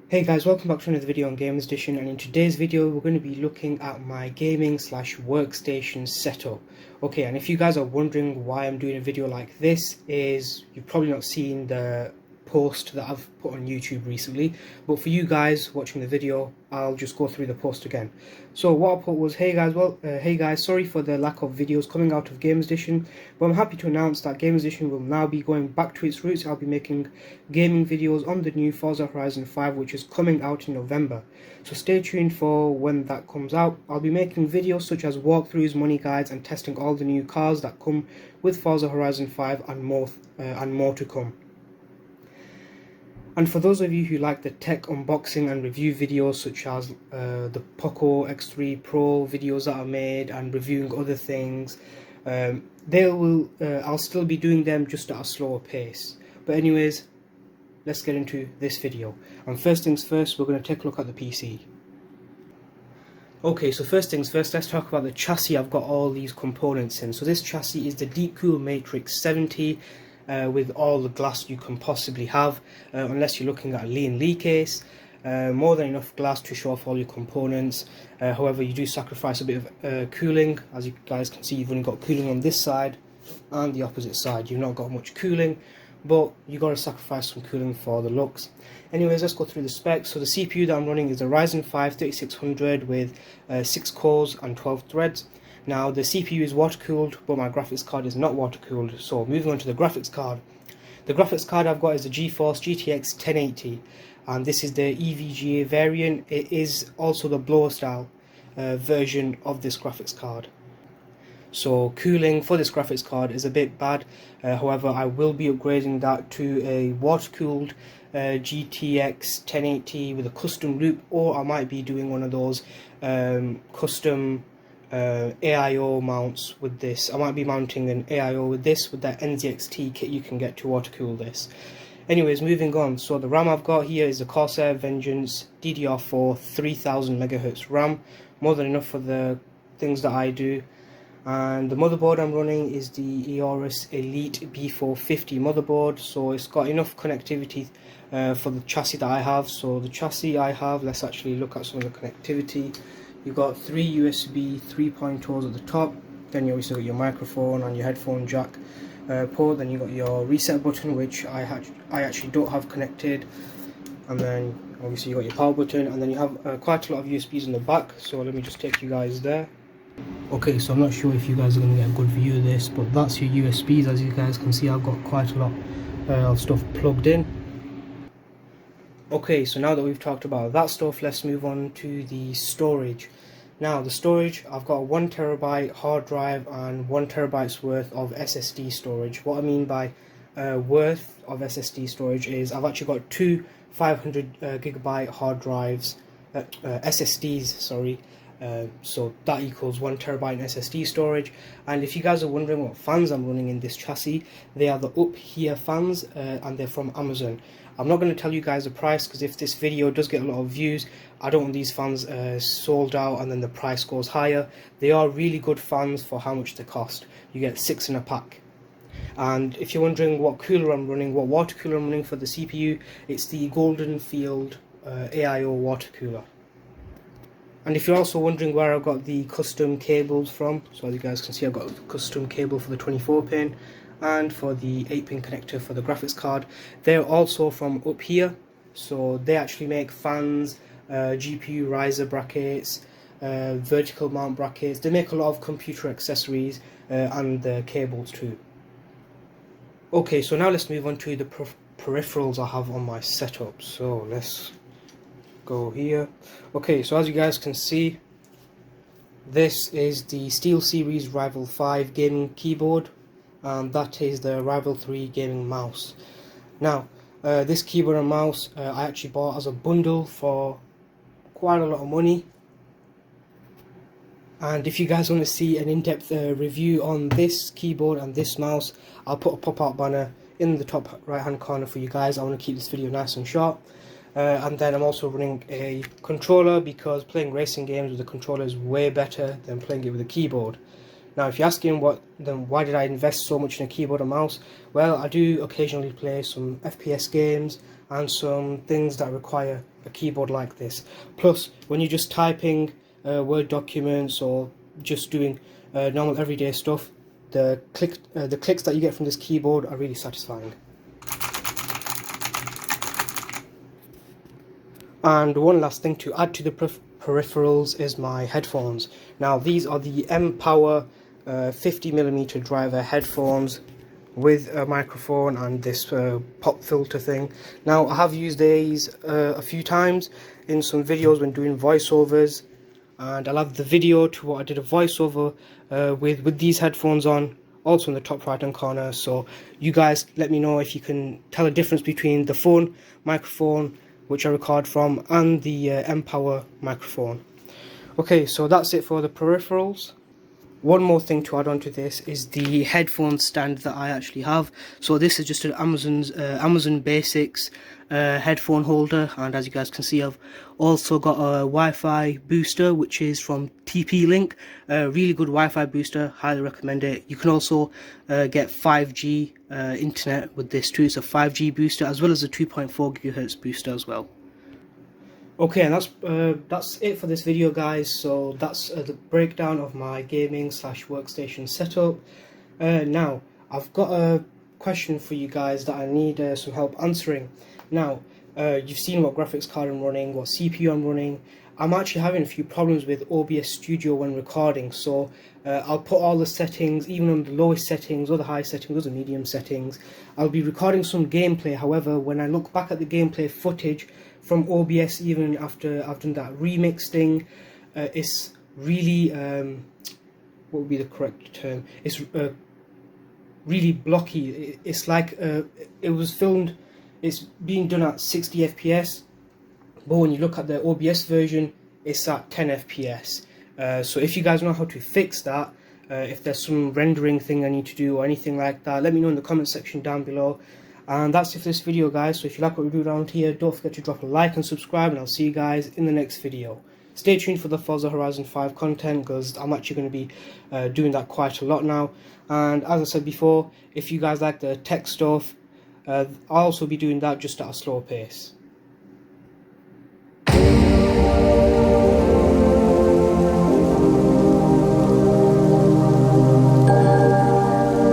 Hey guys, welcome back to another video on Gamers Edition, and in today's video we're going to be looking at my gaming slash workstation setup. Okay, and if you guys are wondering why I'm doing a video like this, is you've probably not seen the post that I've put on YouTube recently, but for you guys watching the video, I'll just go through the post again. So what I put was, hey guys, sorry for the lack of videos coming out of Gamers Edition, but I'm happy to announce that Gamers Edition will now be going back to its roots. I'll be making gaming videos on the new Forza Horizon 5, which is coming out in November. So stay tuned for when that comes out. I'll be making videos such as walkthroughs, money guides, and testing all the new cars that come with Forza Horizon 5 and more to come. And for those of you who like the tech unboxing and review videos such as the Poco X3 Pro videos that are made and reviewing other things, I'll still be doing them just at a slower pace. But anyways, let's get into this video. And first things first, we're going to take a look at the PC. Okay, so first things first, let's talk about the chassis I've got all these components in. So this chassis is the Deepcool Matrix 70 with all the glass you can possibly have, unless you're looking at a Lee & Lee case. More than enough glass to show off all your components. However, you do sacrifice a bit of cooling. As you guys can see, you've only got cooling on this side and the opposite side. You've not got much cooling, but you got to sacrifice some cooling for the looks. Anyways, let's go through the specs. So the CPU that I'm running is a Ryzen 5 3600 with 6 cores and 12 threads. Now the CPU is water cooled, but my graphics card is not water cooled. So moving on to the graphics card. The graphics card I've got is the GeForce GTX 1080, and this is the EVGA variant. It is also the blower style version of this graphics card. So cooling for this graphics card is a bit bad. However, I will be upgrading that to a water-cooled GTX 1080 with a custom loop, or I might be doing one of those custom AIO mounts with this. I might be mounting an AIO with this, with that NZXT kit you can get to water-cool this. Anyways, moving on. So the RAM I've got here is the Corsair Vengeance DDR4 3000 MHz RAM. More than enough for the things that I do. And the motherboard I'm running is the Eoris Elite B450 motherboard, so it's got enough connectivity for the chassis that I have. So the chassis I have, let's actually look at some of the connectivity. You've got 3 USB 3.0s at the top, then you also got your microphone and your headphone jack port, then you got your reset button, which I actually don't have connected, and then obviously you got your power button, and then you have quite a lot of USBs in the back. So let me just take you guys there. Okay, so I'm not sure if you guys are going to get a good view of this, but that's your USBs. As you guys can see, I've got quite a lot of stuff plugged in. Okay, so now that we've talked about that stuff, let's move on to the storage. Now, the storage, I've got a 1 terabyte hard drive and 1 terabyte's worth of SSD storage. What I mean by worth of SSD storage is I've actually got two 500 gigabyte hard drives, SSDs, sorry. So that equals 1 terabyte in SSD storage. And if you guys are wondering what fans I'm running in this chassis, they are the Up Here fans, and they're from Amazon. I'm not going to tell you guys the price, because if this video does get a lot of views, I don't want these fans sold out and then the price goes higher. They are really good fans for how much they cost. You get 6 in a pack. And if you're wondering what cooler I'm running, what water cooler I'm running for the CPU, it's the Golden Field AIO water cooler. And if you're also wondering where I've got the custom cables from, so as you guys can see, I've got a custom cable for the 24 pin and for the 8-pin connector for the graphics card. They're also from Up Here, so they actually make fans, GPU riser brackets, vertical mount brackets. They make a lot of computer accessories and the cables too. Okay, so now let's move on to the peripherals I have on my setup. So let's go here. Okay, so as you guys can see, this is the SteelSeries Rival 5 gaming keyboard, and that is the Rival 3 gaming mouse. Now, this keyboard and mouse I actually bought as a bundle for quite a lot of money. And if you guys want to see an in-depth review on this keyboard and this mouse, I'll put a pop-out banner in the top right hand corner for you guys. I want to keep this video nice and short. And then I'm also running a controller, because playing racing games with a controller is way better than playing it with a keyboard. Now if you're asking why did I invest so much in a keyboard and mouse, well, I do occasionally play some FPS games and some things that require a keyboard like this. Plus, when you're just typing Word documents or just doing normal everyday stuff, the clicks that you get from this keyboard are really satisfying. And one last thing to add to the peripherals is my headphones. Now these are the M-Power 50mm driver headphones with a microphone and this pop filter thing. Now I have used these a few times in some videos when doing voiceovers, and I'll have the video to what I did a voiceover with these headphones on, also in the top right hand corner, so you guys let me know if you can tell a difference between the phone microphone which I record from and the M-Power microphone. Okay, so that's it for the peripherals. One more thing to add on to this is the headphone stand that I actually have. So this is just an Amazon Basics headphone holder, and as you guys can see, I've also got a Wi-Fi booster which is from TP-Link. Really good Wi-Fi booster, highly recommend it. You can also get 5G internet with this too. It's a 5G booster as well as a 2.4 GHz booster as well. Okay, and that's it for this video, guys. So that's the breakdown of my gaming / workstation setup. Now I've got a question for you guys that I need some help answering. Now you've seen what graphics card I'm running, what CPU I'm running. I'm actually having a few problems with OBS Studio when recording, so I'll put all the settings, even on the lowest settings or the high settings or the medium settings. I'll be recording some gameplay. However, when I look back at the gameplay footage from OBS, even after I've done that remix thing, it's really what would be the correct term? It's really blocky. It's like it was filmed. It's being done at 60 FPS, but when you look at the OBS version, it's at 10 FPS. So if you guys know how to fix that, if there's some rendering thing I need to do or anything like that, let me know in the comment section down below. And that's it for this video, guys. So if you like what we do around here, don't forget to drop a like and subscribe, and I'll see you guys in the next video. Stay tuned for the Forza Horizon 5 content, because I'm actually going to be doing that quite a lot now. And as I said before, if you guys like the tech stuff, I'll also be doing that just at a slower pace.